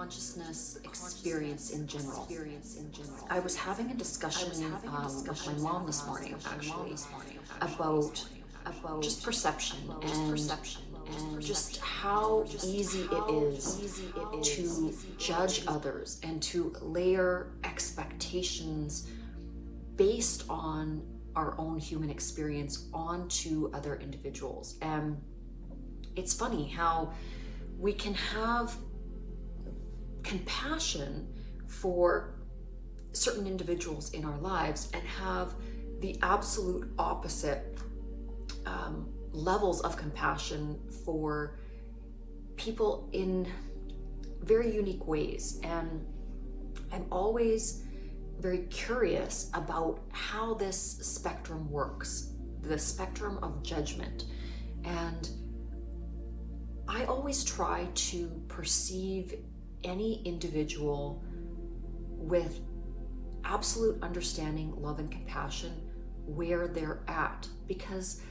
consciousness experience in general. I was having a discussion with my mom this morning, actually, about just perception and just how easy it is to judge others and to layer expectations based on our own human experience onto other individuals. And it's funny how we can have compassion for certain individuals in our lives and have the absolute opposite levels of compassion for people in very unique ways. And I'm always very curious about how this spectrum works, the spectrum of judgment. And I always try to perceive any individual with absolute understanding, love, and compassion where they're at, because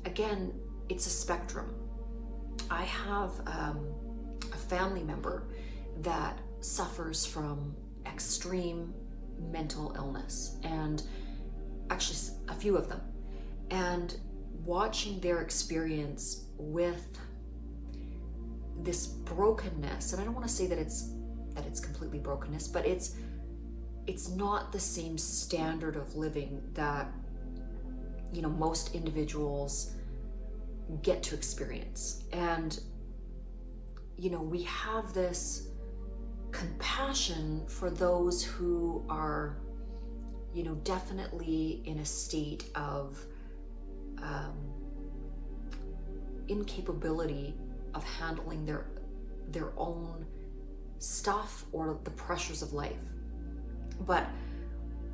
again, it's a spectrum. I have a family member that suffers from extreme mental illness, and actually a few of them, and watching their experience with this brokenness, and I don't want to say that it's completely brokenness, but it's not the same standard of living that most individuals get to experience. And we have this compassion for those who are definitely in a state of incapability of handling their own stuff or the pressures of life. But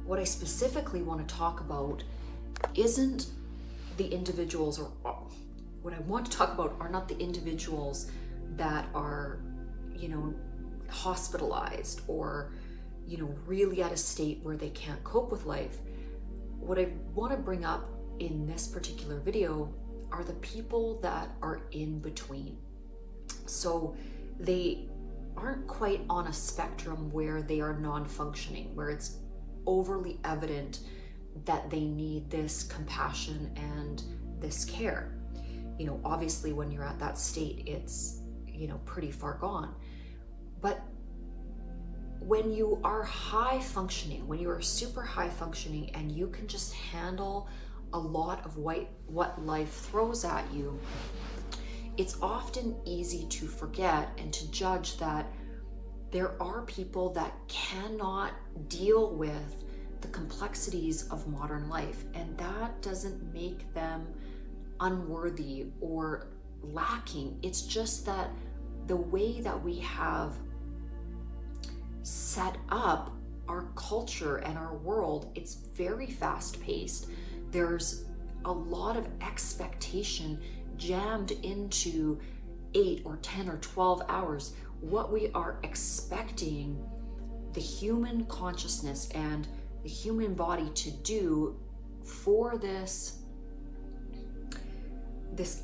what I specifically want to talk about isn't the individuals, or what I want to talk about are not the individuals that are hospitalized or really at a state where they can't cope with life. What I want to bring up in this particular video are the people that are in between. So they aren't quite on a spectrum where they are non-functioning, where it's overly evident that they need this compassion and this care. Obviously when you're at that state, it's pretty far gone. But when you are high functioning, when you are super high functioning and you can just handle a lot of what life throws at you, it's often easy to forget and to judge that there are people that cannot deal with the complexities of modern life, and that doesn't make them unworthy or lacking. It's just that the way that we have set up our culture and our world, it's very fast-paced. There's a lot of expectation jammed into 8 or 10 or 12 hours. What we are expecting the human consciousness and the human body to do for this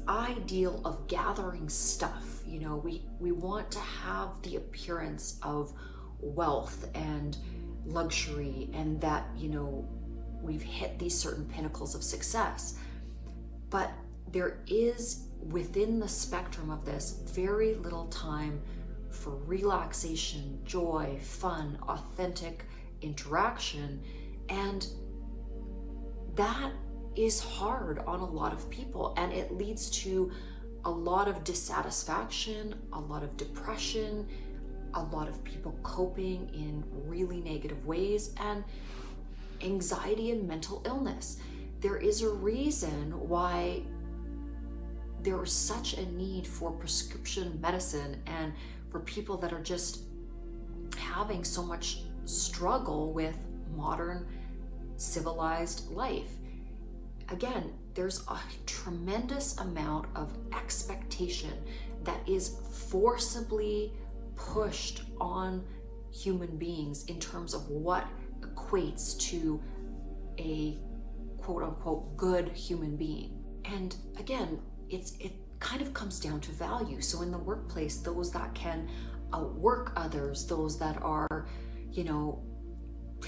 ideal of gathering stuff. We want to have the appearance of wealth and luxury, and that we've hit these certain pinnacles of success. But there is, within the spectrum of this, very little time for relaxation, joy, fun, authentic interaction, and that is hard on a lot of people, and it leads to a lot of dissatisfaction, a lot of depression, a lot of people coping in really negative ways, and anxiety and mental illness. There is a reason why there is such a need for prescription medicine and for people that are just having so much struggle with modern civilized life. Again, there's a tremendous amount of expectation that is forcibly pushed on human beings in terms of what equates to a quote unquote good human being. And again, it kind of comes down to value. So in the workplace, those that can outwork others, those that are, you know,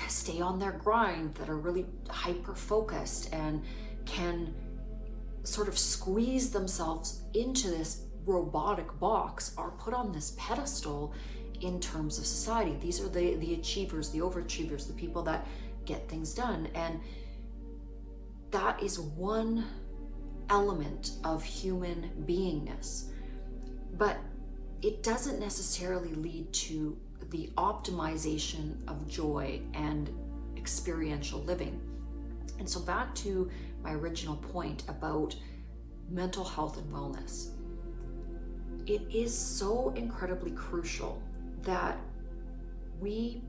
stay on their grind, that are really hyper focused and can sort of squeeze themselves into this robotic box, are put on this pedestal in terms of society. These are the achievers, the overachievers, the people that get things done. And that is one element of human beingness. But it doesn't necessarily lead to the optimization of joy and experiential living. And so back to my original point about mental health and wellness. It is so incredibly crucial that we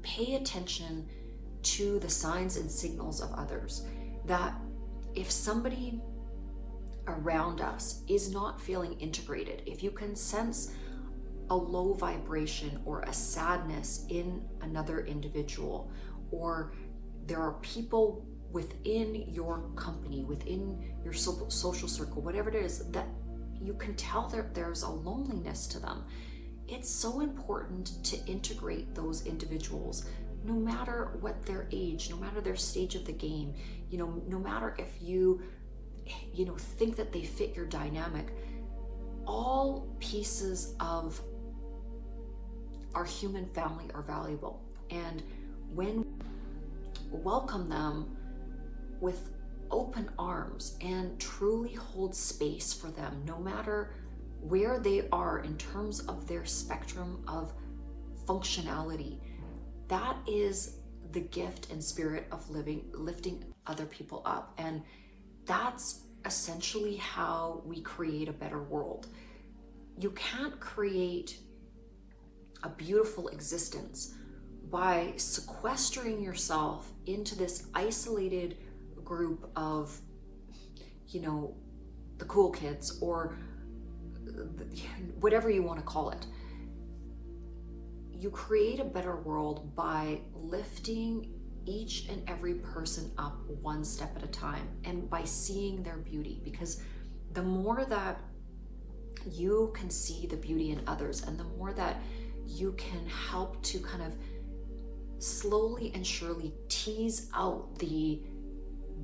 pay attention to the signs and signals of others. That if somebody around us is not feeling integrated, if you can sense a low vibration or a sadness in another individual, or there are people within your company, within your social circle, whatever it is, that you can tell there's a loneliness to them, it's so important to integrate those individuals, no matter what their age, no matter their stage of the game, you know, no matter if you think that they fit your dynamic. All pieces of our human family are valuable, and when we welcome them with open arms and truly hold space for them, no matter where they are in terms of their spectrum of functionality, that is the gift and spirit of lifting other people up. And that's essentially how we create a better world. You can't create a beautiful existence by sequestering yourself into this isolated group of, you know, the cool kids, or whatever you want to call it. You create a better world by lifting each and every person up one step at a time, and by seeing their beauty, because the more that you can see the beauty in others, and the more that you can help to kind of slowly and surely tease out the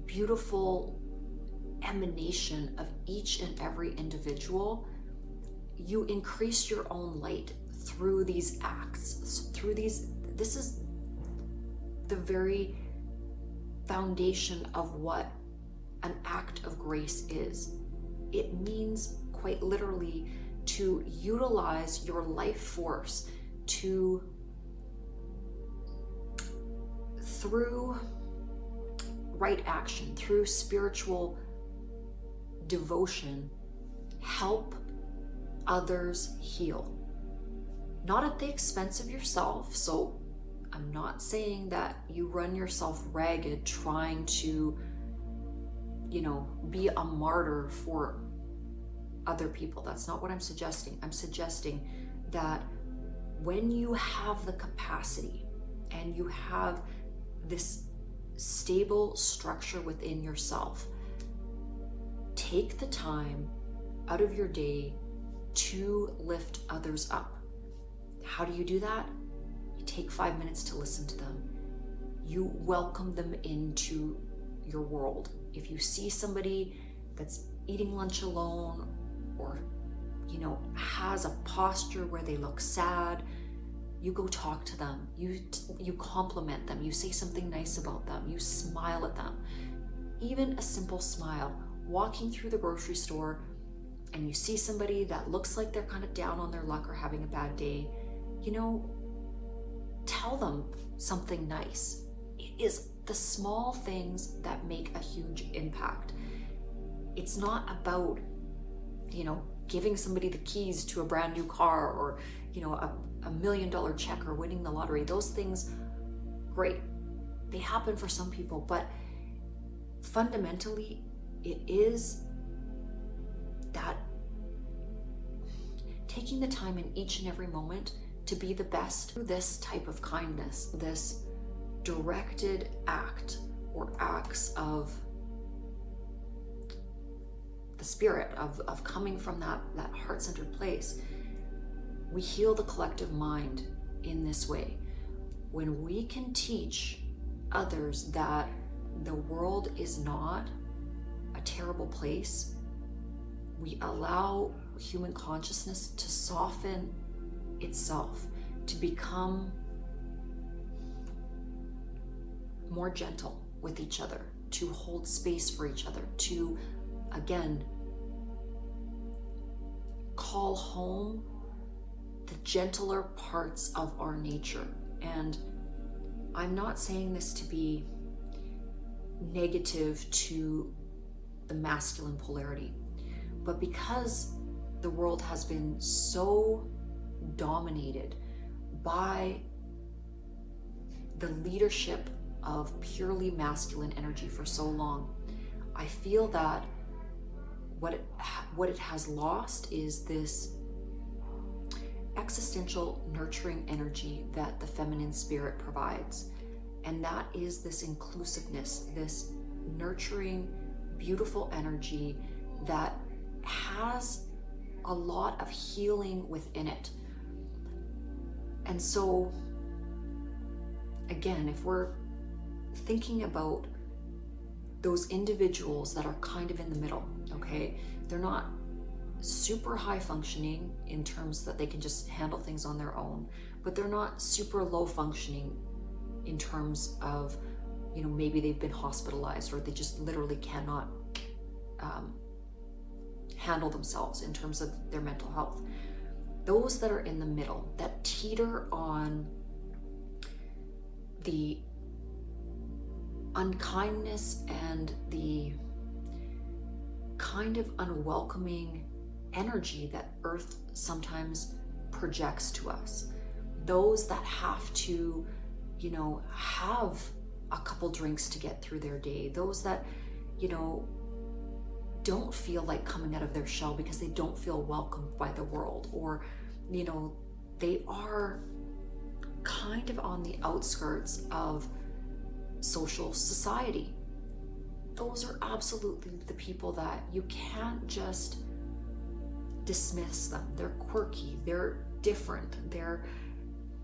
beautiful emanation of each and every individual, you increase your own light through these acts, this is the very foundation of what an act of grace is. It means quite literally to utilize your life force to, through right action, through spiritual devotion, help others heal. Not at the expense of yourself. So I'm not saying that you run yourself ragged trying to, you know, be a martyr for other people. That's not what I'm suggesting. I'm suggesting that when you have the capacity and you have this stable structure within yourself, take the time out of your day to lift others up. How do you do that? You take 5 minutes to listen to them. You welcome them into your world. If you see somebody that's eating lunch alone, or, you know, has a posture where they look sad, you go talk to them. You compliment them. You say something nice about them. You smile at them. Even a simple smile. Walking through the grocery store and you see somebody that looks like they're kind of down on their luck or having a bad day, you know, tell them something nice. It is the small things that make a huge impact. It's not about, you know, giving somebody the keys to a brand new car, or, you know, a $1 million check, or winning the lottery. Those things, great. They happen for some people, but fundamentally, it is that taking the time in each and every moment to be the best through this type of kindness, this directed act or acts of the spirit of coming from that heart-centered place, we heal the collective mind in this way. When we can teach others that the world is not a terrible place, we allow human consciousness to soften itself, to become more gentle with each other, to hold space for each other, to, again, call home the gentler parts of our nature. And I'm not saying this to be negative to the masculine polarity, but because the world has been so dominated by the leadership of purely masculine energy for so long, I feel that what it has lost is this existential nurturing energy that the feminine spirit provides. And that is this inclusiveness, this nurturing, beautiful energy that has a lot of healing within it. And so, again, if we're thinking about those individuals that are kind of in the middle, okay, they're not super high functioning in terms that they can just handle things on their own, but they're not super low functioning in terms of, you know, maybe they've been hospitalized or they just literally cannot handle themselves in terms of their mental health. Those that are in the middle, that teeter on the unkindness and the kind of unwelcoming energy that Earth sometimes projects to us. Those that have to, you know, have a couple drinks to get through their day. Those that, you know, don't feel like coming out of their shell because they don't feel welcomed by the world, or, you know, they are kind of on the outskirts of social society. Those are absolutely the people that you can't just dismiss them. They're quirky, they're different, they're,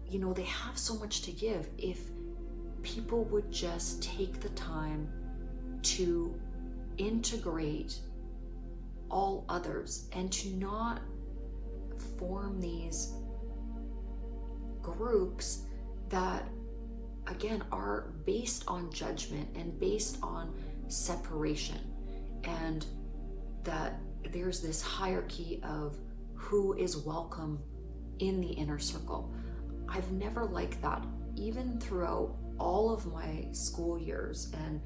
you know, they have so much to give. If people would just take the time to integrate all others and to not form these groups that, again, are based on judgment and based on separation, and that there's this hierarchy of who is welcome in the inner circle. I've never liked that, even throughout all of my school years, and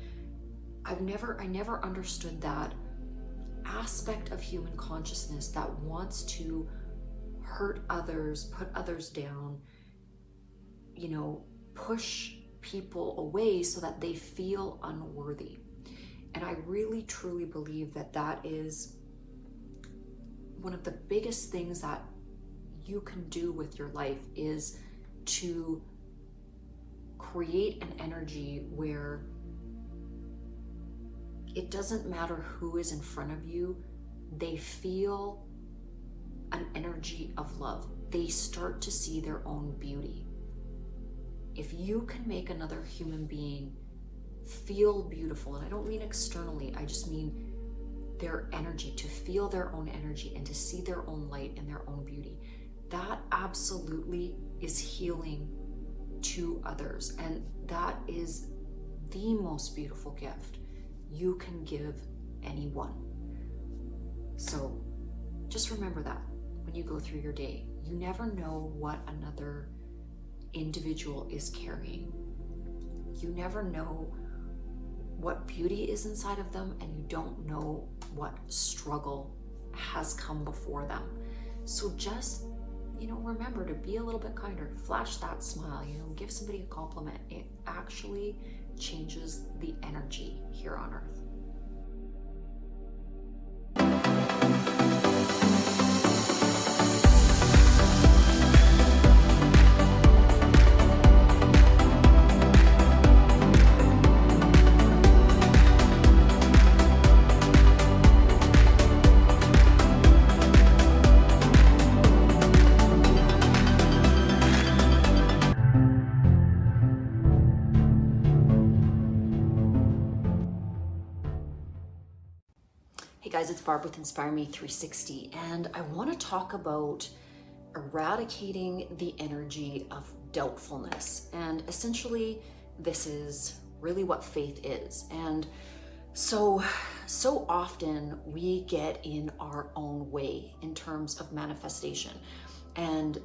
I never understood that aspect of human consciousness that wants to hurt others, put others down, you know, push people away so that they feel unworthy. And I really truly believe that that is one of the biggest things that you can do with your life, is to create an energy where it doesn't matter who is in front of you, they feel an energy of love. They start to see their own beauty. If you can make another human being feel beautiful, and I don't mean externally, I just mean their energy, to feel their own energy and to see their own light and their own beauty, that absolutely is healing to others. And that is the most beautiful gift you can give anyone. So just remember that when you go through your day. You never know what another individual is carrying. You never know what beauty is inside of them, and you don't know what struggle has come before them. So just, you know, remember to be a little bit kinder. Flash that smile, you know, give somebody a compliment. It actually changes the energy here on Earth. guys, it's Barb with Inspire Me 360, and I want to talk about eradicating the energy of doubtfulness. And essentially, this is really what faith is. And so often we get in our own way in terms of manifestation. And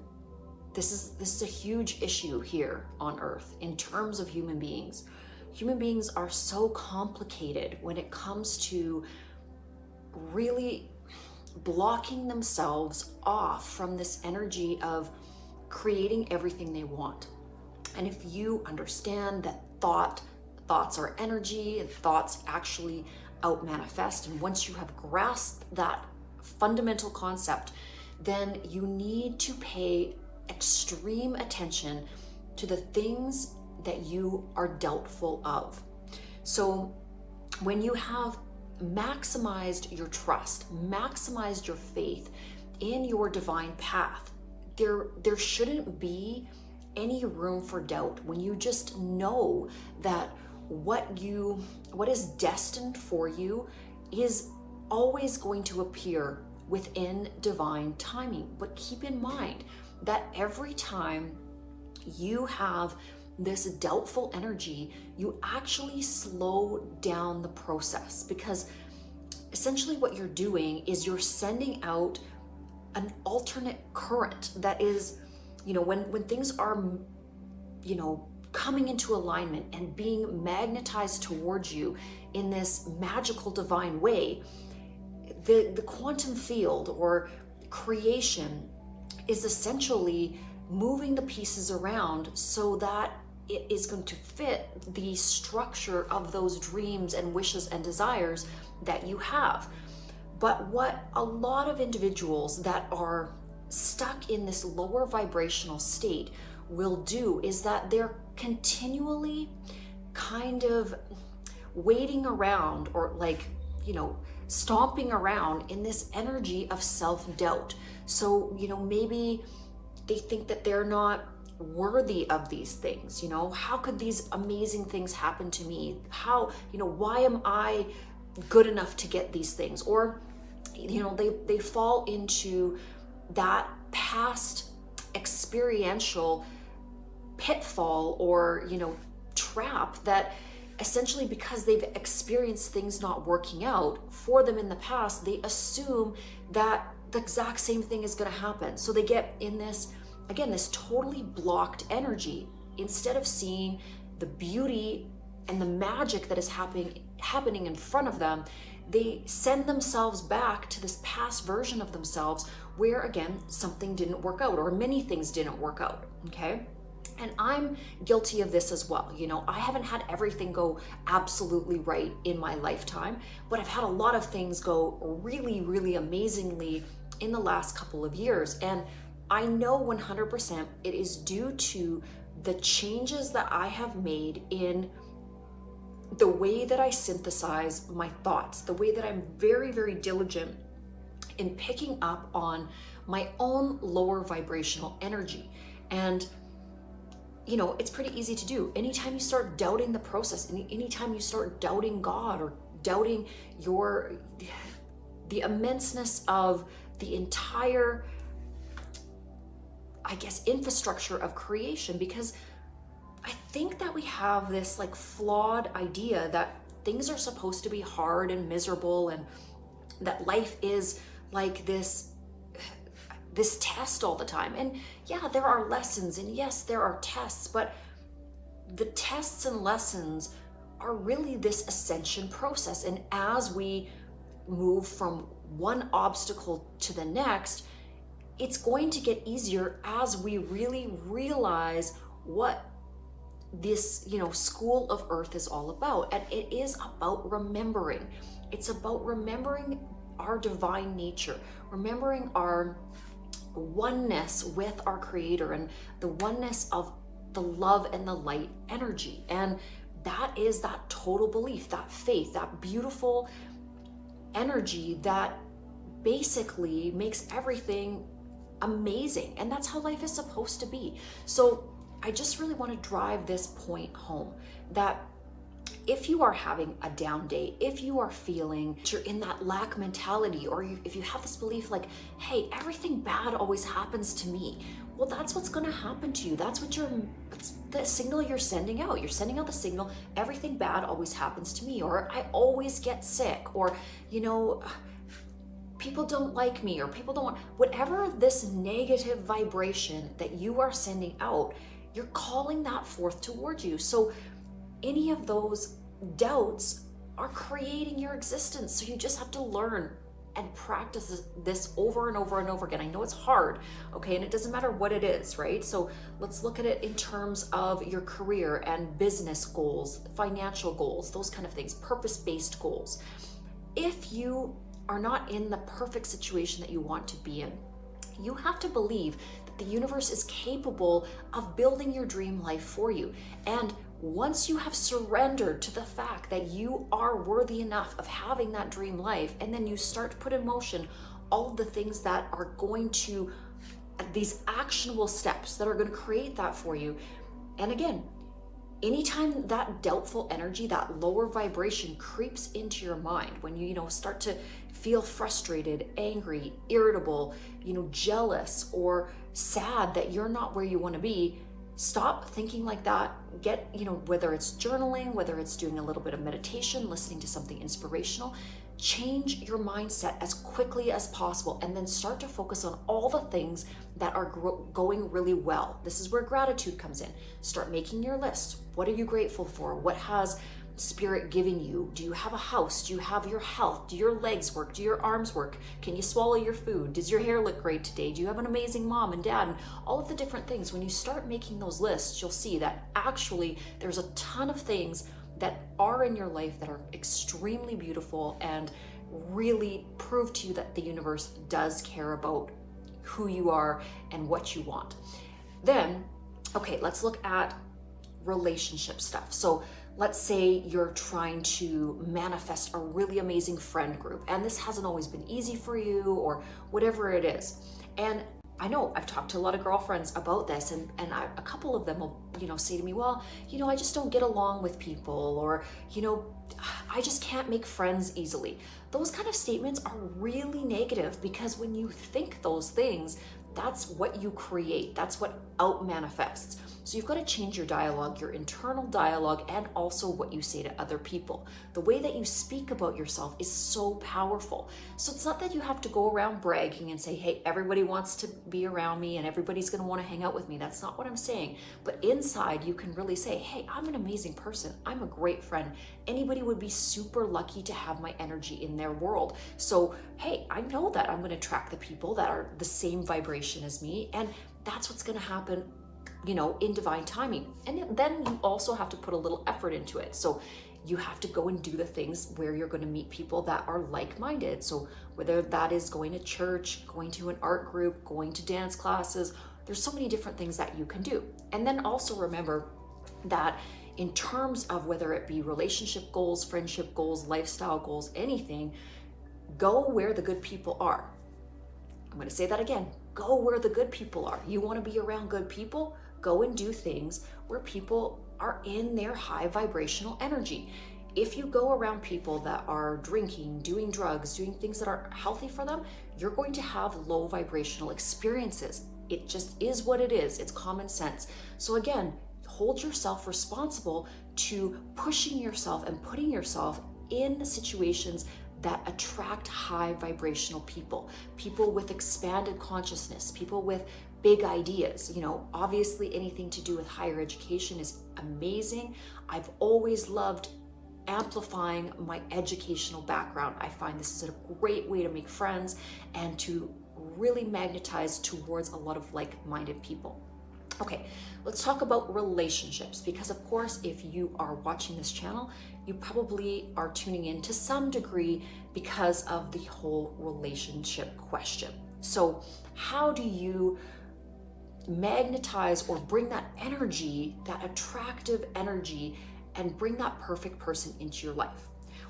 this is a huge issue here on earth in terms of human beings. Human beings are so complicated when it comes to really blocking themselves off from this energy of creating everything they want. And if you understand that thoughts are energy, and thoughts actually out manifest, and once you have grasped that fundamental concept, then you need to pay extreme attention to the things that you are doubtful of. So when you have maximized your trust, maximized your faith in your divine path, there shouldn't be any room for doubt when you just know that what is destined for you is always going to appear within divine timing. But keep in mind that every time you have this doubtful energy, you actually slow down the process, because essentially what you're doing is you're sending out an alternate current that is, when things are, coming into alignment and being magnetized towards you in this magical divine way, the quantum field or creation is essentially moving the pieces around so that it is going to fit the structure of those dreams and wishes and desires that you have. But what a lot of individuals that are stuck in this lower vibrational state will do is that they're continually kind of waiting around, or stomping around in this energy of self-doubt. So, maybe they think that they're not worthy of these things. How could these amazing things happen to me? Why am I good enough to get these things? Or, they fall into that past experiential pitfall or, trap that essentially, because they've experienced things not working out for them in the past, they assume that the exact same thing is going to happen. So they get in this totally blocked energy. Instead of seeing the beauty and the magic that is happening in front of them, they send themselves back to this past version of themselves where, again, something didn't work out, or many things didn't work out, okay? And I'm guilty of this as well. I haven't had everything go absolutely right in my lifetime, but I've had a lot of things go really, really amazingly in the last couple of years. And I know 100% it is due to the changes that I have made in the way that I synthesize my thoughts, the way that I'm very, very diligent in picking up on my own lower vibrational energy. And it's pretty easy to do. Anytime you start doubting the process, anytime you start doubting God or doubting the immenseness of the entire, infrastructure of creation, because I think that we have this flawed idea that things are supposed to be hard and miserable, and that life is like this test all the time. And yeah, there are lessons, and yes, there are tests, but the tests and lessons are really this ascension process. And as we move from one obstacle to the next, it's going to get easier as we really realize what this, school of earth is all about. And it is about remembering. It's about remembering our divine nature, remembering our oneness with our creator, and the oneness of the love and the light energy. And that is that total belief, that faith, that beautiful energy that basically makes everything amazing. And that's how life is supposed to be. So I just really want to drive this point home, that if you are having a down day, if you are feeling you're in that lack mentality, or if you have this belief like, hey, everything bad always happens to me, well, that's what's going to happen to you. That's the signal you're sending out. You're sending out the signal, everything bad always happens to me, or I always get sick, or, people don't like me, or people don't want, whatever this negative vibration that you are sending out, you're calling that forth towards you. So any of those doubts are creating your existence. So you just have to learn and practice this over and over and over again. I know it's hard, okay? And it doesn't matter what it is, right? So let's look at it in terms of your career and business goals, financial goals, those kind of things, purpose-based goals. If you are not in the perfect situation that you want to be in, you have to believe that the universe is capable of building your dream life for you. And once you have surrendered to the fact that you are worthy enough of having that dream life, and then you start to put in motion all of the things that are going to, these actionable steps that are going to create that for you. And again, anytime that doubtful energy, that lower vibration creeps into your mind, when you start to feel frustrated, angry, irritable, jealous, or sad that you're not where you want to be, stop thinking like that. Get, whether it's journaling, whether it's doing a little bit of meditation, listening to something inspirational, change your mindset as quickly as possible, and then start to focus on all the things that are going really well. This is where gratitude comes in. Start making your list. What are you grateful for? What has Spirit giving you? Do you have a house? Do you have your health? Do your legs work? Do your arms work? Can you swallow your food? Does your hair look great today? Do you have an amazing mom and dad? And all of the different things. When you start making those lists, you'll see that actually there's a ton of things that are in your life that are extremely beautiful and really prove to you that the universe does care about who you are and what you want. Then, okay, let's look at relationship stuff. So let's say you're trying to manifest a really amazing friend group, and this hasn't always been easy for you, or whatever it is. And I know I've talked to a lot of girlfriends about this, and a couple of them will, say to me, well, I just don't get along with people, or, I just can't make friends easily. Those kind of statements are really negative, because when you think those things, that's what you create. That's what out manifests. So you've got to change your dialogue, your internal dialogue, and also what you say to other people. The way that you speak about yourself is so powerful. So it's not that you have to go around bragging and say, hey, everybody wants to be around me and everybody's going to want to hang out with me. That's not what I'm saying. But inside, you can really say, hey, I'm an amazing person. I'm a great friend. Anybody would be super lucky to have my energy in their world. So, hey, I know that I'm going to attract the people that are the same vibration as me. And that's what's going to happen, in divine timing. And then you also have to put a little effort into it. So you have to go and do the things where you're going to meet people that are like-minded. So whether that is going to church, going to an art group, going to dance classes, there's so many different things that you can do. And then also remember that in terms of whether it be relationship goals, friendship goals, lifestyle goals, anything, go where the good people are. I'm going to say that again. Go where the good people are. You want to be around good people? Go and do things where people are in their high vibrational energy. If you go around people that are drinking, doing drugs, doing things that are healthy for them, you're going to have low vibrational experiences. It just is what it is. It's common sense. So again, hold yourself responsible to pushing yourself and putting yourself in situations that attract high vibrational people with expanded consciousness, people with big ideas. Obviously anything to do with higher education is amazing. I've always loved amplifying my educational background. I find this is a great way to make friends and to really magnetize towards a lot of like-minded people. Okay, let's talk about relationships, because of course, if you are watching this channel, you probably are tuning in to some degree because of the whole relationship question. So how do you magnetize or bring that energy, that attractive energy, and bring that perfect person into your life?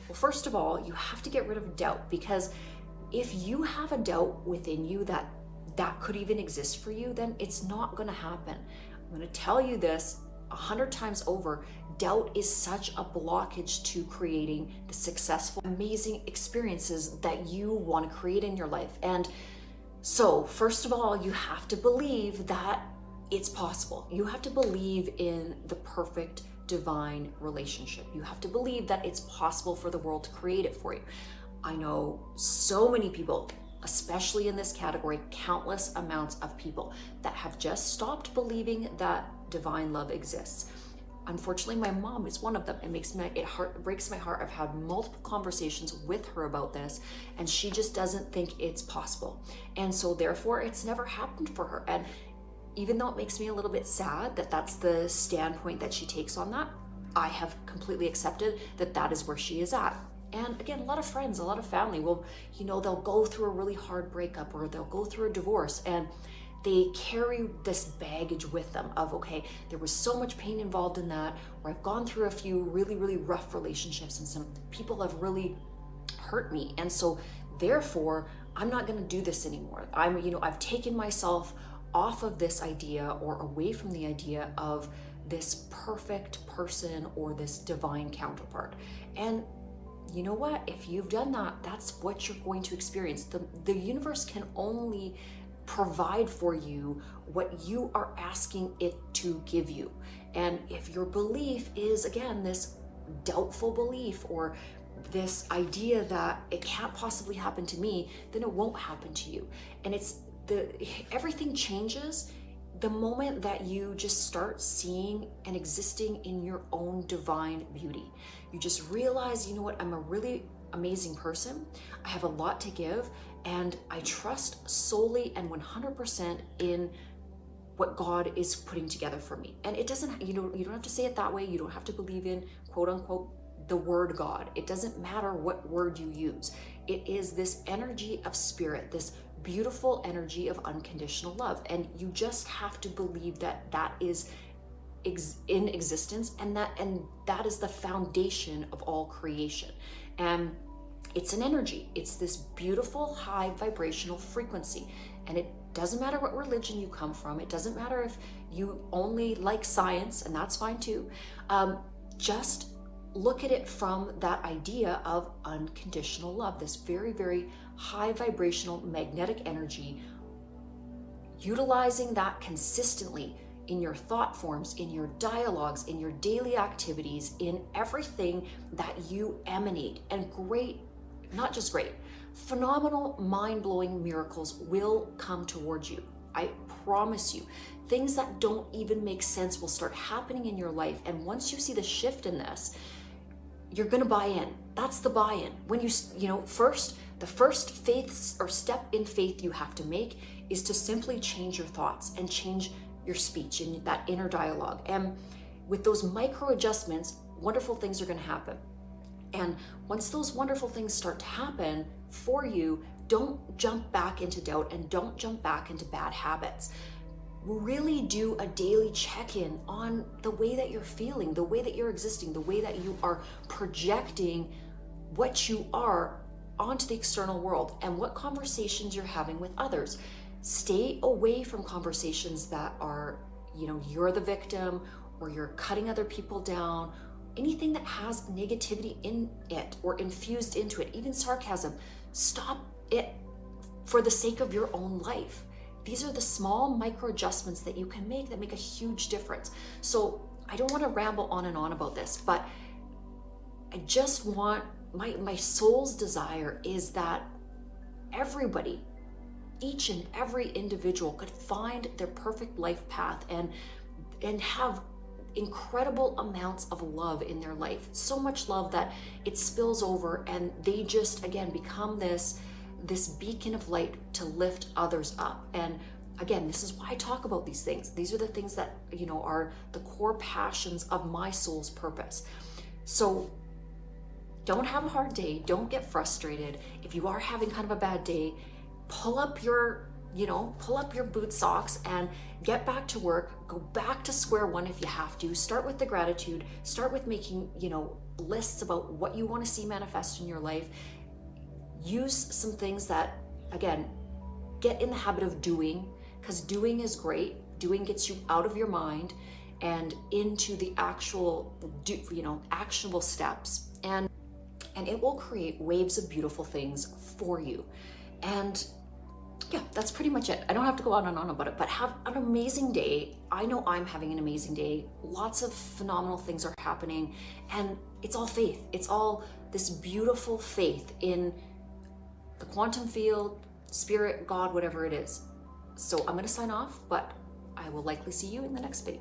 Well, first of all, you have to get rid of doubt, because if you have a doubt within you that could even exist for you, then it's not going to happen. I'm going to tell you this 100 times over, doubt is such a blockage to creating the successful, amazing experiences that you want to create in your life. And so, first of all, you have to believe that it's possible. You have to believe in the perfect divine relationship. You have to believe that it's possible for the world to create it for you. I know so many people, especially in this category, countless amounts of people that have just stopped believing that divine love exists. Unfortunately, my mom is one of them. It breaks my heart. I've had multiple conversations with her about this, and she just doesn't think it's possible. And so therefore, it's never happened for her. And even though it makes me a little bit sad that that's the standpoint that she takes on that, I have completely accepted that that is where she is at. And again, a lot of friends, a lot of family will, they'll go through a really hard breakup or they'll go through a divorce, and they carry this baggage with them of, okay, there was so much pain involved in that, or I've gone through a few really, really rough relationships and some people have really hurt me. And so therefore, I'm not going to do this anymore. I've taken myself off of this idea or away from the idea of this perfect person or this divine counterpart. And you know what? If you've done that, that's what you're going to experience. The universe can only provide for you what you are asking it to give you. And if your belief is, again, this doubtful belief or this idea that it can't possibly happen to me, then it won't happen to you. And everything changes the moment that you just start seeing and existing in your own divine beauty. You just realize, you know what, I'm a really amazing person. I have a lot to give, and I trust solely and 100% in what God is putting together for me. And it doesn't, you don't have to say it that way. You don't have to believe in, quote unquote, the word God. It doesn't matter what word you use. It is this energy of spirit, this beautiful energy of unconditional love. And you just have to believe that that is in existence, and that is the foundation of all creation. And it's an energy. It's this beautiful high vibrational frequency. And it doesn't matter what religion you come from. It doesn't matter if you only like science, and that's fine too. Just look at it from that idea of unconditional love, this very, very high vibrational magnetic energy, utilizing that consistently in your thought forms, in your dialogues, in your daily activities, in everything that you emanate. And not just great, phenomenal, mind-blowing miracles will come towards you. I promise you. Things that don't even make sense will start happening in your life. And once you see the shift in this, you're going to buy in. That's the buy-in. When the first faith or step in faith you have to make is to simply change your thoughts and change your speech and that inner dialogue. And with those micro adjustments, wonderful things are going to happen. And once those wonderful things start to happen for you, don't jump back into doubt and don't jump back into bad habits. Really do a daily check-in on the way that you're feeling, the way that you're existing, the way that you are projecting what you are onto the external world, and what conversations you're having with others. Stay away from conversations that are, you're the victim, or you're cutting other people down. Anything that has negativity in it or infused into it, even sarcasm, stop it for the sake of your own life. These are the small micro adjustments that you can make that make a huge difference. So I don't want to ramble on and on about this, but I just want, my soul's desire is that everybody, each and every individual, could find their perfect life path and have incredible amounts of love in their life. So much love that it spills over, and they just, again, become this beacon of light to lift others up. And again, this is why I talk about these things. These are the things that, are the core passions of my soul's purpose. So don't have a hard day. Don't get frustrated. If you are having kind of a bad day, pull up your boot socks and get back to work. Go back to square one if you have to. Start with the gratitude. Start with making, lists about what you want to see manifest in your life. Use some things that, again, get in the habit of doing, because doing is great. Doing gets you out of your mind, and into the actual, actionable steps. And it will create waves of beautiful things for you. And yeah, that's pretty much it. I don't have to go on and on about it, but have an amazing day. I know I'm having an amazing day. Lots of phenomenal things are happening, and it's all faith. It's all this beautiful faith in the quantum field, spirit, God, whatever it is. So I'm gonna sign off, but I will likely see you in the next video.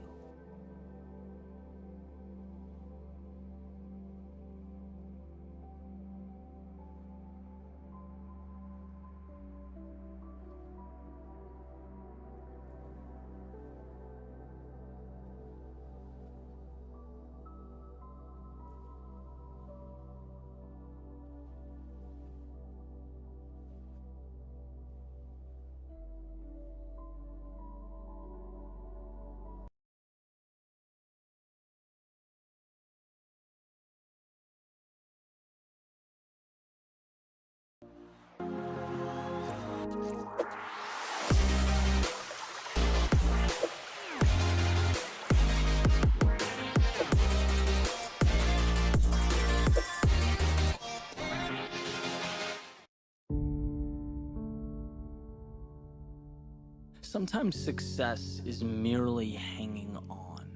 Sometimes success is merely hanging on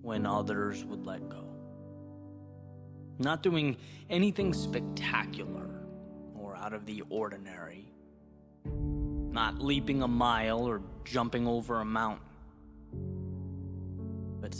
when others would let go. Not doing anything spectacular or out of the ordinary. Not leaping a mile or jumping over a mountain. But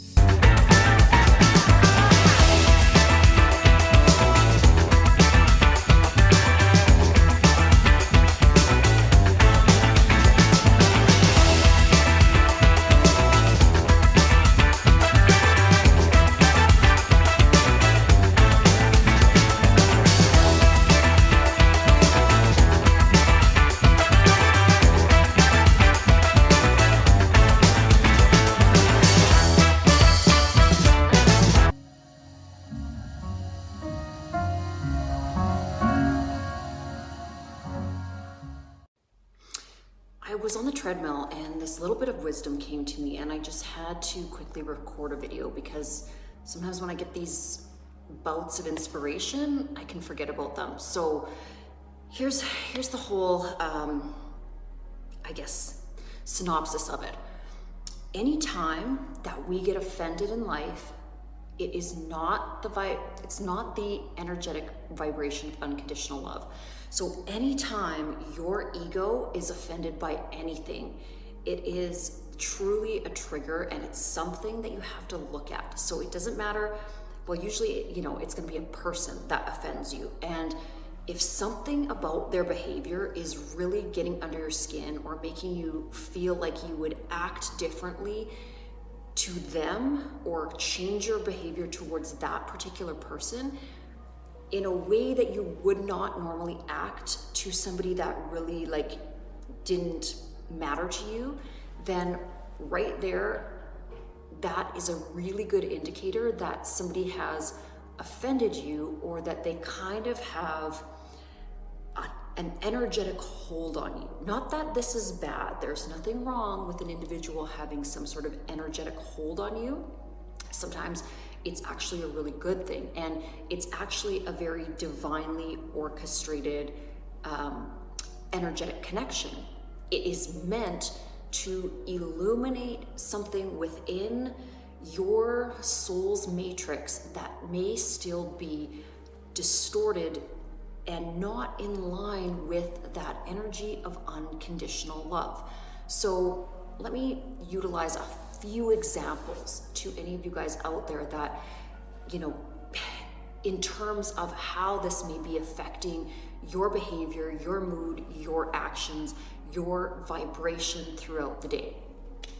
I was on the treadmill and this little bit of wisdom came to me, and I just had to quickly record a video because sometimes when I get these bouts of inspiration, I can forget about them. So here's the whole, I guess, synopsis of it. Anytime that we get offended in life, it is not it's not the energetic vibration of unconditional love. So anytime your ego is offended by anything, it is truly a trigger, and it's something that you have to look at. So it doesn't matter, well, usually, it's gonna be a person that offends you. And if something about their behavior is really getting under your skin or making you feel like you would act differently to them or change your behavior towards that particular person in a way that you would not normally act to somebody that really didn't matter to you, then right there, that is a really good indicator that somebody has offended you, or that they kind of have an energetic hold on you. Not that this is bad. There's nothing wrong with an individual having some sort of energetic hold on you. Sometimes it's actually a really good thing, and it's actually a very divinely orchestrated energetic connection. It is meant to illuminate something within your soul's matrix that may still be distorted and not in line with that energy of unconditional love. So let me utilize a few examples to any of you guys out there that, in terms of how this may be affecting your behavior, your mood, your actions, your vibration throughout the day.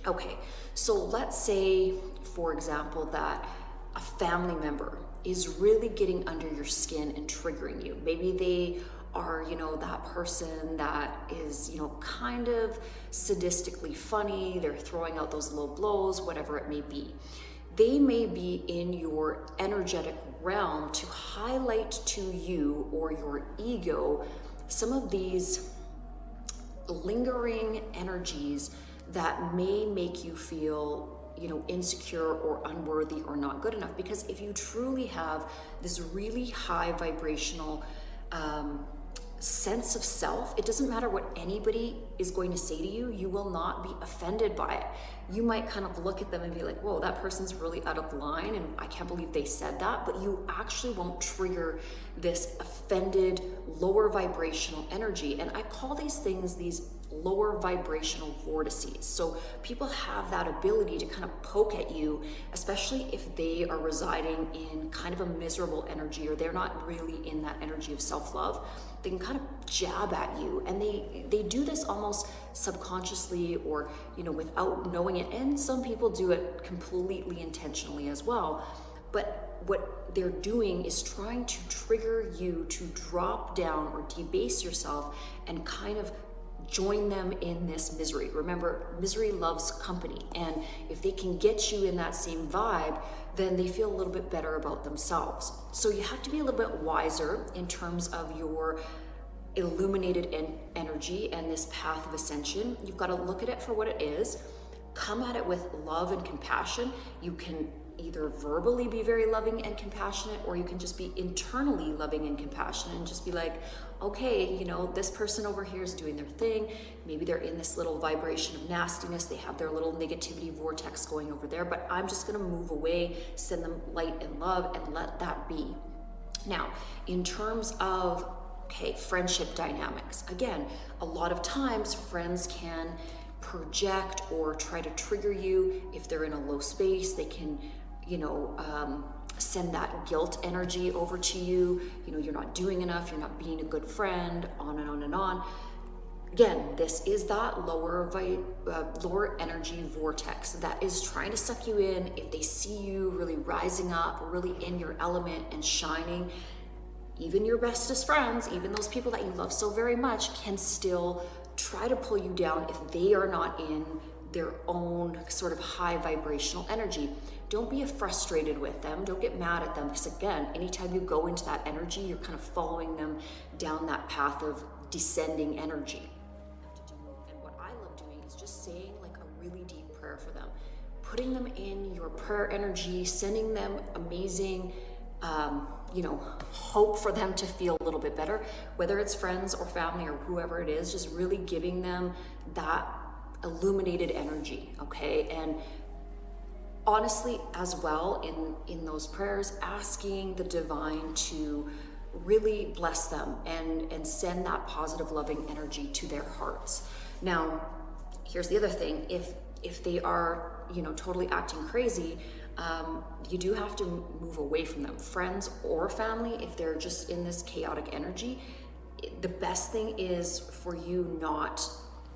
Okay, so let's say, for example, that a family member is really getting under your skin and triggering you. Maybe they are, that person that is, kind of sadistically funny. They're throwing out those low blows, whatever it may be. They may be in your energetic realm to highlight to you or your ego some of these lingering energies that may make you feel, insecure or unworthy or not good enough. Because if you truly have this really high vibrational sense of self, it doesn't matter what anybody is going to say to you, you will not be offended by it. You might kind of look at them and be like, whoa, that person's really out of line and I can't believe they said that, but you actually won't trigger this offended, lower vibrational energy. And I call these things these lower vibrational vortices. So people have that ability to kind of poke at you, especially if they are residing in kind of a miserable energy or they're not really in that energy of self-love. They can kind of jab at you, and they do this almost subconsciously or without knowing it, and some people do it completely intentionally as well. But what they're doing is trying to trigger you to drop down or debase yourself and kind of join them in this misery. Remember, misery loves company, and if they can get you in that same vibe, then they feel a little bit better about themselves. So you have to be a little bit wiser in terms of your illuminated energy and this path of ascension. You've got to look at it for what it is, come at it with love and compassion. You can either verbally be very loving and compassionate, or you can just be internally loving and compassionate and just be like, okay, this person over here is doing their thing. Maybe they're in this little vibration of nastiness. They have their little negativity vortex going over there, but I'm just going to move away, send them light and love, and let that be. Now, in terms of, friendship dynamics, again, a lot of times friends can project or try to trigger you. If they're in a low space, they can send that guilt energy over to you. You're not doing enough, you're not being a good friend, on and on and on. Again, this is that lower energy vortex that is trying to suck you in. If they see you really rising up, really in your element and shining, even your bestest friends, even those people that you love so very much, can still try to pull you down if they are not in their own sort of high vibrational energy. Don't be frustrated with them. Don't get mad at them, because again, anytime you go into that energy, you're kind of following them down that path of descending energy. And what I love doing is just saying like a really deep prayer for them, putting them in your prayer energy, sending them amazing hope for them to feel a little bit better, whether it's friends or family or whoever it is, just really giving them that illuminated energy, okay? And honestly, as well, in those prayers, asking the divine to really bless them and send that positive, loving energy to their hearts. Now, here's the other thing. If they are, totally acting crazy, you do have to move away from them. Friends or family, if they're just in this chaotic energy, the best thing is for you not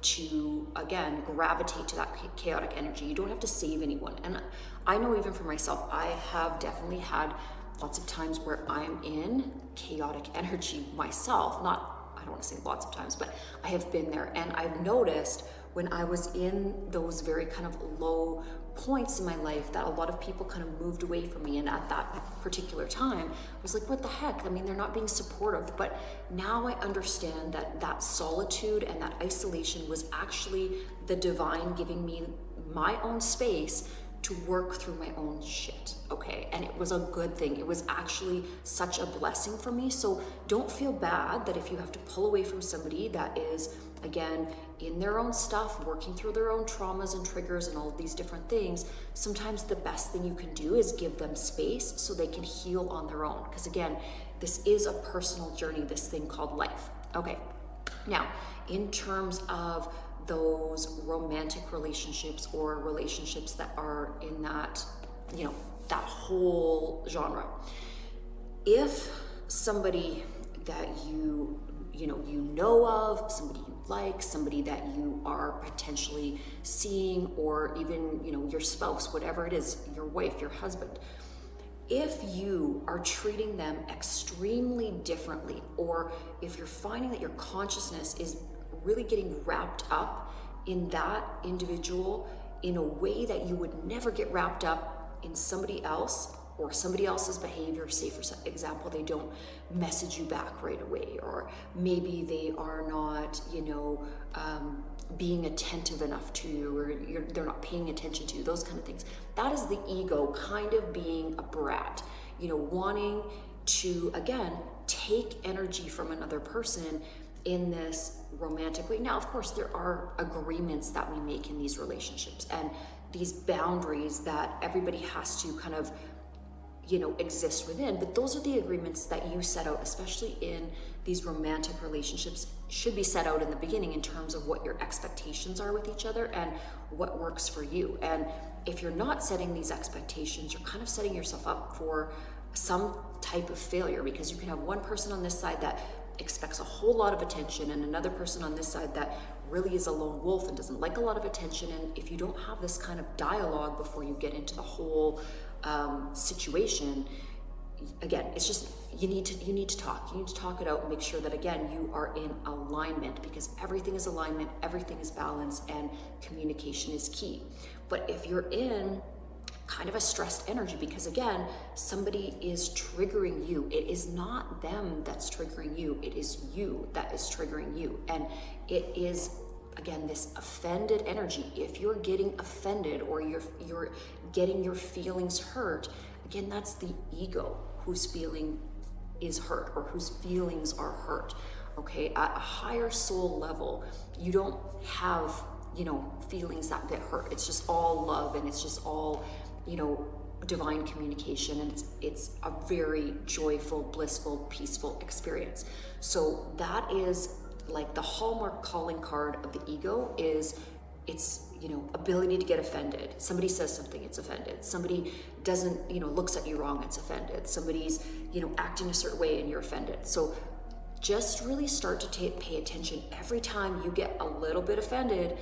to, again, gravitate to that chaotic energy. You don't have to save anyone. And I know even for myself, I have definitely had lots of times where I'm in chaotic energy myself. I don't want to say lots of times, but I have been there. And I've noticed when I was in those very kind of low points in my life that a lot of people kind of moved away from me. And at that particular time, I was like, what the heck? I mean, they're not being supportive. But now I understand that solitude and that isolation was actually the divine giving me my own space to work through my own shit, okay? And it was a good thing. It was actually such a blessing for me. So don't feel bad that if you have to pull away from somebody that is, again, in their own stuff, working through their own traumas and triggers and all of these different things. Sometimes the best thing you can do is give them space so they can heal on their own. Because again, this is a personal journey, this thing called life. Okay, now, in terms of those romantic relationships or relationships that are in that, that whole genre. If somebody that you know of, somebody you like, somebody that you are potentially seeing, or even, your spouse, whatever it is, your wife, your husband, if you are treating them extremely differently, or if you're finding that your consciousness is really getting wrapped up in that individual in a way that you would never get wrapped up in somebody else, or somebody else's behavior, say for example, they don't message you back right away, or maybe they are not, being attentive enough to you, or they're not paying attention to you, those kind of things. That is the ego kind of being a brat, wanting to, again, take energy from another person in this romantic way. Now, of course, there are agreements that we make in these relationships and these boundaries that everybody has to kind of, exist within. But those are the agreements that you set out, especially in these romantic relationships, should be set out in the beginning in terms of what your expectations are with each other and what works for you. And if you're not setting these expectations, you're kind of setting yourself up for some type of failure, because you can have one person on this side that expects a whole lot of attention and another person on this side that really is a lone wolf and doesn't like a lot of attention. And if you don't have this kind of dialogue before you get into the whole situation, again, it's just, you need to talk it out and make sure that, again, you are in alignment, because everything is alignment, everything is balance, and communication is key. But if you're in kind of a stressed energy, because again, somebody is triggering you, it is not them that's triggering you, it is you that is triggering you. And it is, again, this offended energy. If you're getting offended or you're getting your feelings hurt, again, that's the ego whose feeling is hurt or whose feelings are hurt. Okay, at a higher soul level, you don't have, feelings that get hurt. It's just all love, and it's just all, divine communication, and it's a very joyful, blissful, peaceful experience. So that is like the hallmark calling card of the ego is its, ability to get offended. Somebody says something, it's offended. Somebody doesn't, looks at you wrong, it's offended. Somebody's, acting a certain way and you're offended. So just really start to pay attention. Every time you get a little bit offended,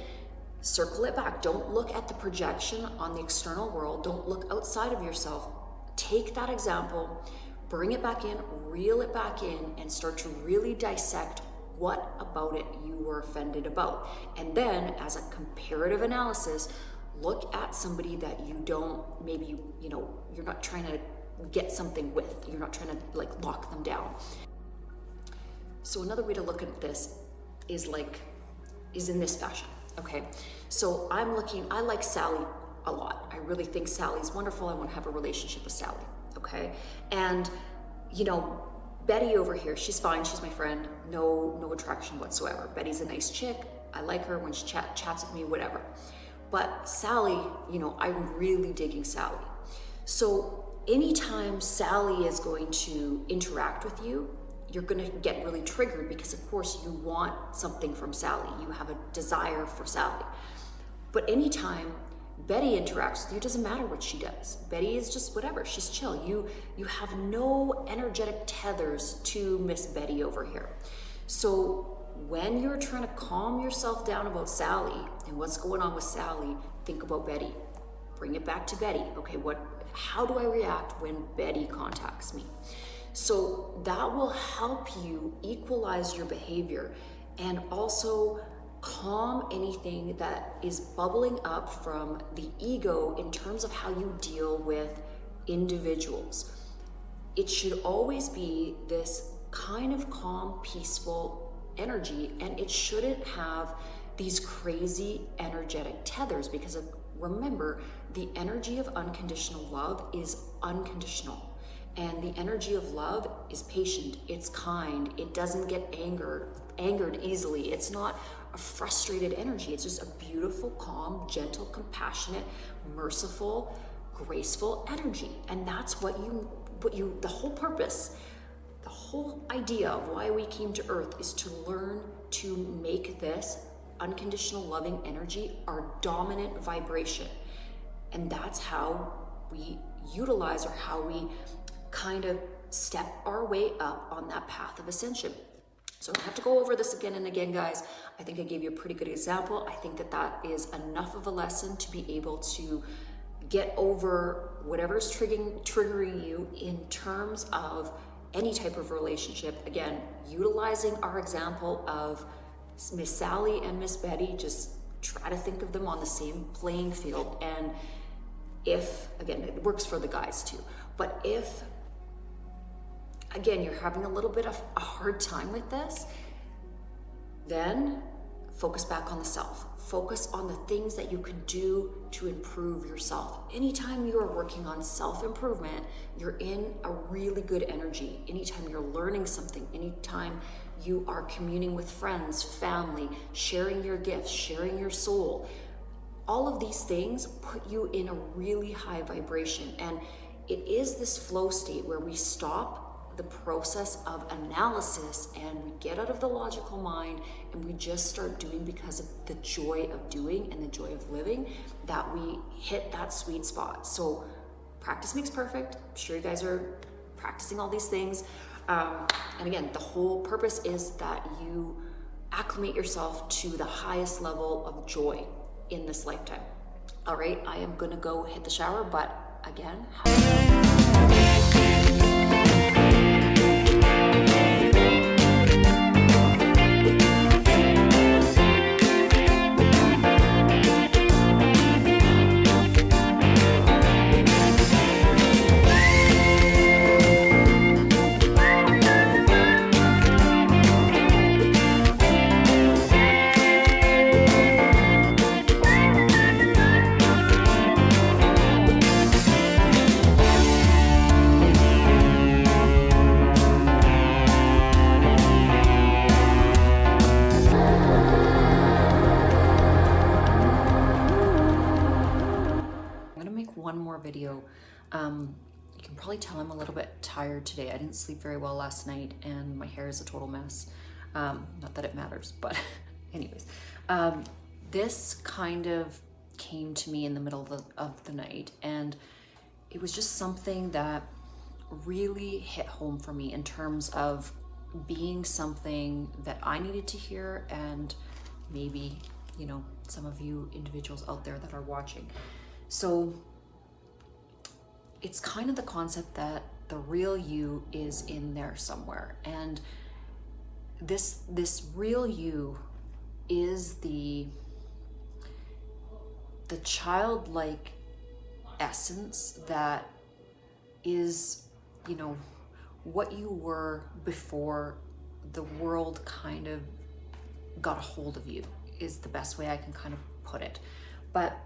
circle it back. Don't look at the projection on the external world. Don't look outside of yourself. Take that example, bring it back in, reel it back in, and start to really dissect what about it you were offended about. And then, as a comparative analysis, look at somebody that you don't, maybe, you're not trying to get something with. You're not trying to lock them down. So another way to look at this is in this fashion. Okay, so I like Sally a lot. I really think Sally's wonderful. I want to have a relationship with Sally. Okay, and Betty over here, she's fine. She's my friend. No attraction whatsoever. Betty's a nice chick. I like her when she chats with me, whatever. But Sally, I'm really digging Sally. So anytime Sally is going to interact with you, you're going to get really triggered, because of course you want something from Sally. You have a desire for Sally. But anytime Betty interacts with you, it doesn't matter what she does. Betty is just whatever, she's chill. You have no energetic tethers to Miss Betty over here. So when you're trying to calm yourself down about Sally and what's going on with Sally, think about Betty. Bring it back to Betty. Okay, how do I react when Betty contacts me? So that will help you equalize your behavior and also calm anything that is bubbling up from the ego in terms of how you deal with individuals. It should always be this kind of calm, peaceful energy, and it shouldn't have these crazy energetic tethers, because remember, the energy of unconditional love is unconditional. And the energy of love is patient, it's kind, it doesn't get angered easily. It's not a frustrated energy. It's just a beautiful, calm, gentle, compassionate, merciful, graceful energy. And that's the whole purpose, the whole idea of why we came to Earth is to learn to make this unconditional loving energy our dominant vibration. And that's how we utilize, or how we kind of step our way up on that path of ascension. So I don't have to go over this again and again, guys. I think I gave you a pretty good example. I think that is enough of a lesson to be able to get over whatever's triggering you in terms of any type of relationship. Again, utilizing our example of Miss Sally and Miss Betty, just try to think of them on the same playing field. And if, again, it works for the guys too, But if, again, you're having a little bit of a hard time with this, then focus back on the self. Focus on the things that you can do to improve yourself. Anytime you are working on self-improvement, you're in a really good energy. Anytime you're learning something, anytime you are communing with friends, family, sharing your gifts, sharing your soul, all of these things put you in a really high vibration. And it is this flow state where we stop the process of analysis and we get out of the logical mind and we just start doing because of the joy of doing and the joy of living, that we hit that sweet spot. So practice makes perfect. I'm sure you guys are practicing all these things. And again, the whole purpose is that you acclimate yourself to the highest level of joy in this lifetime. All right, I am gonna go hit the shower, but again, one more video. You can probably tell I'm a little bit tired today. I didn't sleep very well last night and my hair is a total mess. Not that it matters, but anyways. This kind of came to me in the middle of the night, and it was just something that really hit home for me in terms of being something that I needed to hear, and maybe, you know, some of you individuals out there that are watching. So it's kind of the concept that the real you is in there somewhere. And this real you is the childlike essence that is, you know, what you were before the world kind of got a hold of you, is the best way I can kind of put it. But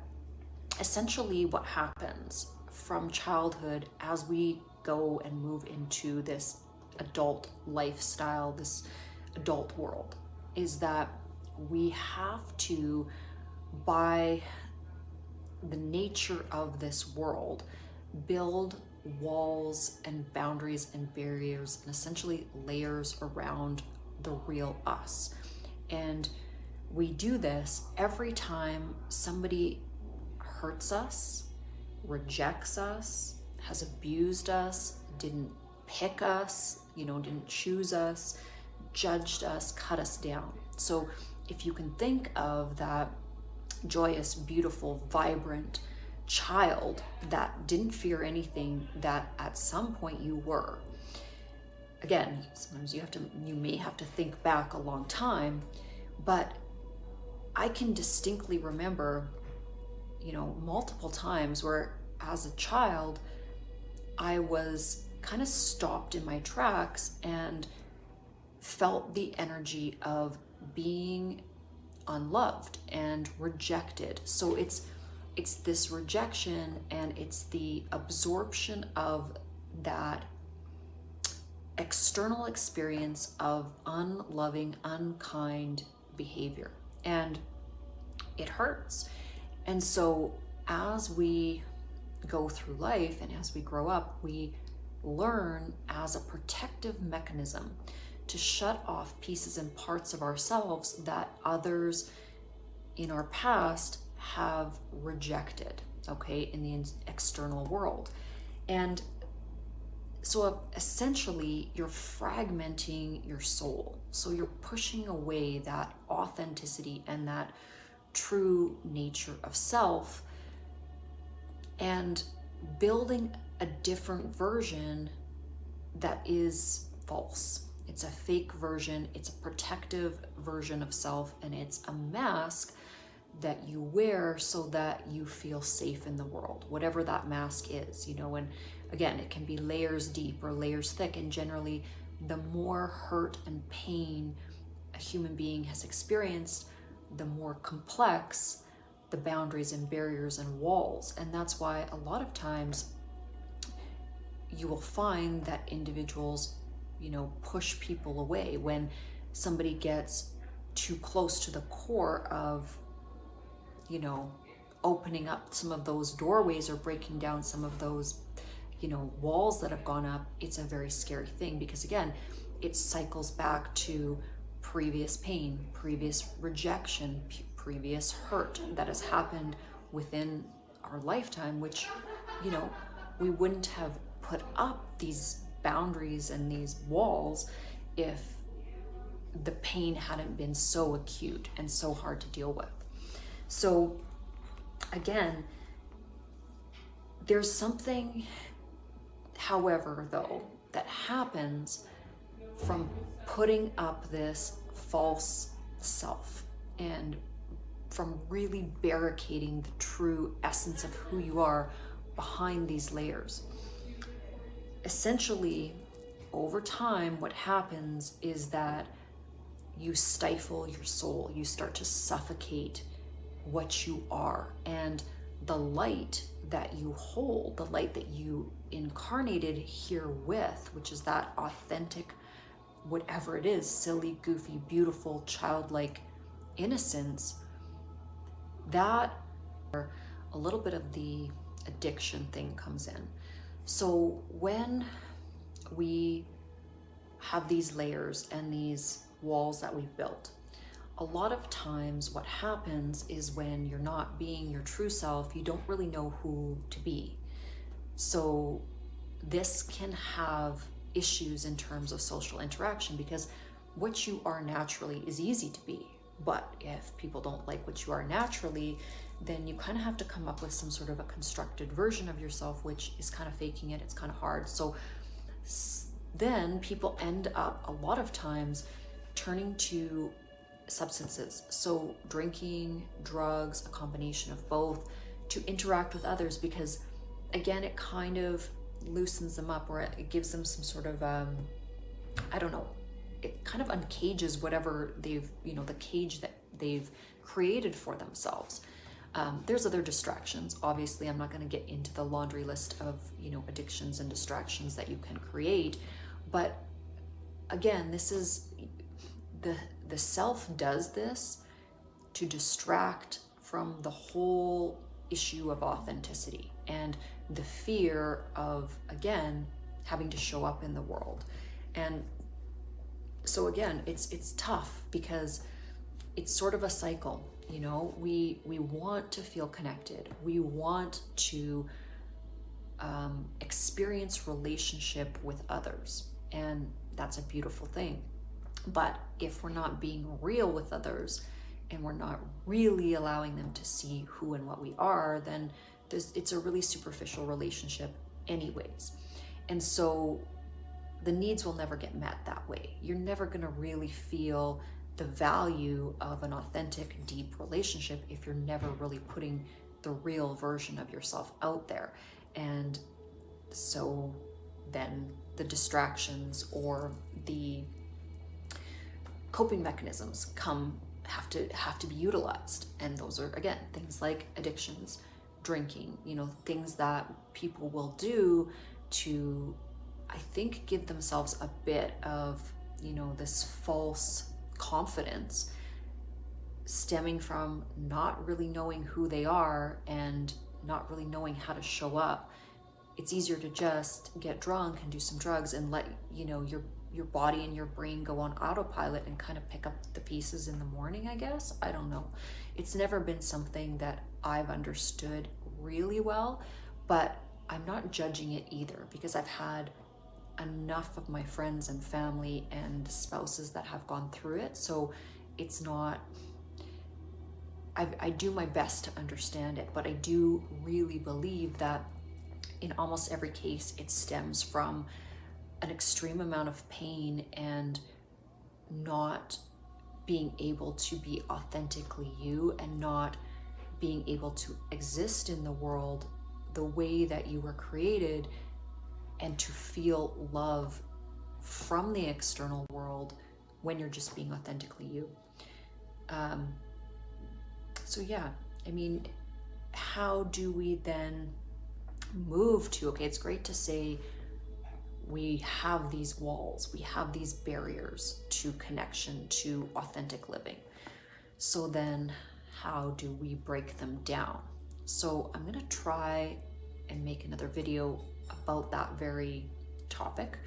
essentially what happens from childhood as we go and move into this adult lifestyle, this adult world, is that we have to, by the nature of this world, build walls and boundaries and barriers and essentially layers around the real us. And we do this every time somebody hurts us, rejects us, has abused us, didn't pick us, you know, didn't choose us, judged us, cut us down. So if you can think of that joyous, beautiful, vibrant child that didn't fear anything that at some point you were. Again, sometimes you may have to think back a long time, but I can distinctly remember, you know, multiple times where as a child, I was kind of stopped in my tracks and felt the energy of being unloved and rejected. So it's this rejection, and it's the absorption of that external experience of unloving, unkind behavior. And it hurts. And so as we go through life and as we grow up, we learn as a protective mechanism to shut off pieces and parts of ourselves that others in our past have rejected, okay, in the external world. And so essentially you're fragmenting your soul. So you're pushing away that authenticity and that true nature of self and building a different version that is false. It's a fake version, it's a protective version of self, and it's a mask that you wear so that you feel safe in the world, whatever that mask is, you know. And again, it can be layers deep or layers thick, and generally the more hurt and pain a human being has experienced, the more complex the boundaries and barriers and walls. And that's why a lot of times you will find that individuals, you know, push people away when somebody gets too close to the core of, you know, opening up some of those doorways or breaking down some of those, you know, walls that have gone up. It's a very scary thing, because again, it cycles back to previous pain, previous rejection, previous hurt that has happened within our lifetime, which, you know, we wouldn't have put up these boundaries and these walls if the pain hadn't been so acute and so hard to deal with. So again, there's something, however, though, that happens from putting up this false self and from really barricading the true essence of who you are behind these layers. Essentially, over time, what happens is that you stifle your soul. You start to suffocate what you are, and the light that you hold, the light that you incarnated here with, which is that authentic, whatever it is, silly, goofy, beautiful, childlike innocence, that a little bit of the addiction thing comes in. So when we have these layers and these walls that we've built, a lot of times what happens is when you're not being your true self, you don't really know who to be. So this can have issues in terms of social interaction, because what you are naturally is easy to be. But if people don't like what you are naturally, then you kind of have to come up with some sort of a constructed version of yourself, which is kind of faking it. It's kind of hard. So then people end up a lot of times turning to substances. So drinking, drugs, a combination of both, to interact with others, because again, it kind of loosens them up, or it gives them some sort of, I don't know, it kind of uncages whatever they've, you know, the cage that they've created for themselves. There's other distractions. Obviously, I'm not going to get into the laundry list of, you know, addictions and distractions that you can create. But again, this is the self does this to distract from the whole issue of authenticity and the fear of, again, having to show up in the world. And so again, it's tough, because it's sort of a cycle. You know, we want to feel connected. We want to experience relationship with others, and that's a beautiful thing. But if we're not being real with others, and we're not really allowing them to see who and what we are, then it's a really superficial relationship anyways. And so the needs will never get met that way. You're never gonna really feel the value of an authentic, deep relationship if you're never really putting the real version of yourself out there. And so then the distractions or the coping mechanisms have to be utilized. And those are, again, things like addictions, drinking, you know, things that people will do to, I think, give themselves a bit of, you know, this false confidence stemming from not really knowing who they are and not really knowing how to show up. It's easier to just get drunk and do some drugs and let, you know, your body and your brain go on autopilot and kind of pick up the pieces in the morning, I guess. I don't know. It's never been something that I've understood really well, but I'm not judging it either, because I've had enough of my friends and family and spouses that have gone through it. So it's not, I do my best to understand it, but I do really believe that in almost every case, it stems from an extreme amount of pain and not being able to be authentically you, and not being able to exist in the world the way that you were created and to feel love from the external world when you're just being authentically you. So yeah, I mean, how do we then move to, okay, it's great to say we have these walls, we have these barriers to connection, to authentic living. So then how do we break them down? So I'm gonna try and make another video about that very topic.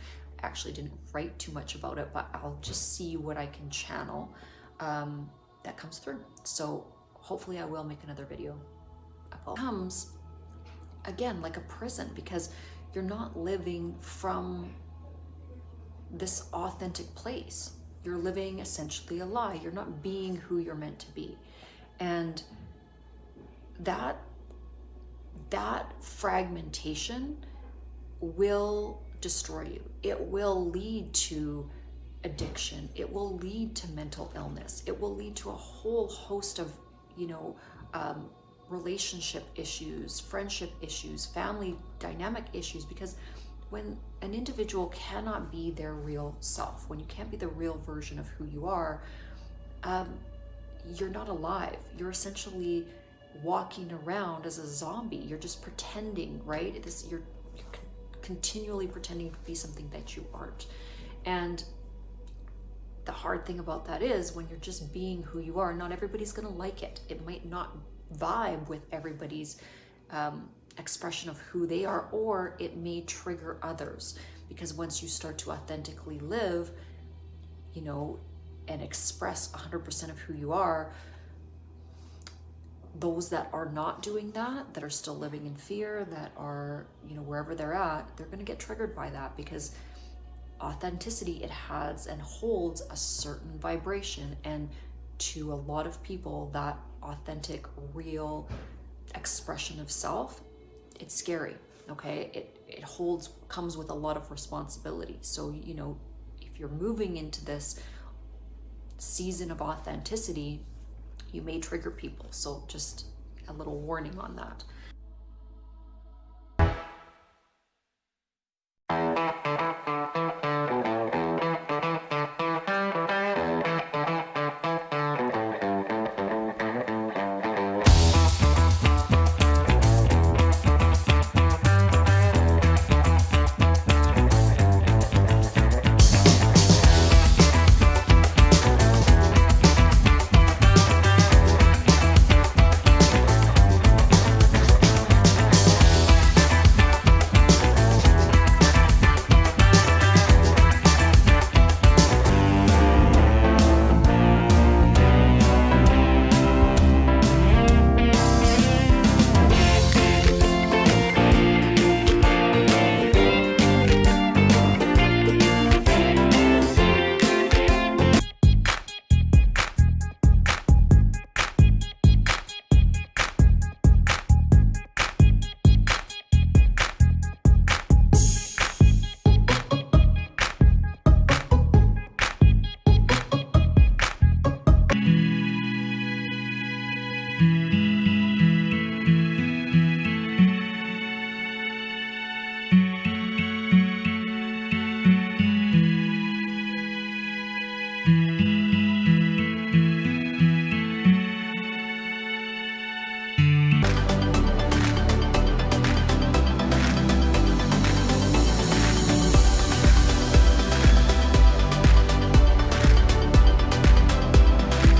I actually didn't write too much about it, but I'll just see what I can channel that comes through. So hopefully I will make another video about it. Comes again like a prison, because you're not living from this authentic place. You're living essentially a lie. You're not being who you're meant to be. And that fragmentation will destroy you. It will lead to addiction. It will lead to mental illness. It will lead to a whole host of, relationship issues, friendship issues, family dynamic issues, because when an individual cannot be their real self, when you can't be the real version of who you are, you're not alive. You're essentially walking around as a zombie. You're just pretending, right? You're continually pretending to be something that you aren't. And the hard thing about that is when you're just being who you are, not everybody's gonna like it. It might not vibe with everybody's expression of who they are, or it may trigger others, because once you start to authentically live, and express 100% of who you are, those that are not doing that are still living in fear, that are, wherever they're at, they're going to get triggered by that, because authenticity, it has and holds a certain vibration, and to a lot of people, that authentic, real expression of self, it's scary. Okay, it comes with a lot of responsibility. So if you're moving into this season of authenticity, you may trigger people. So just a little warning on that.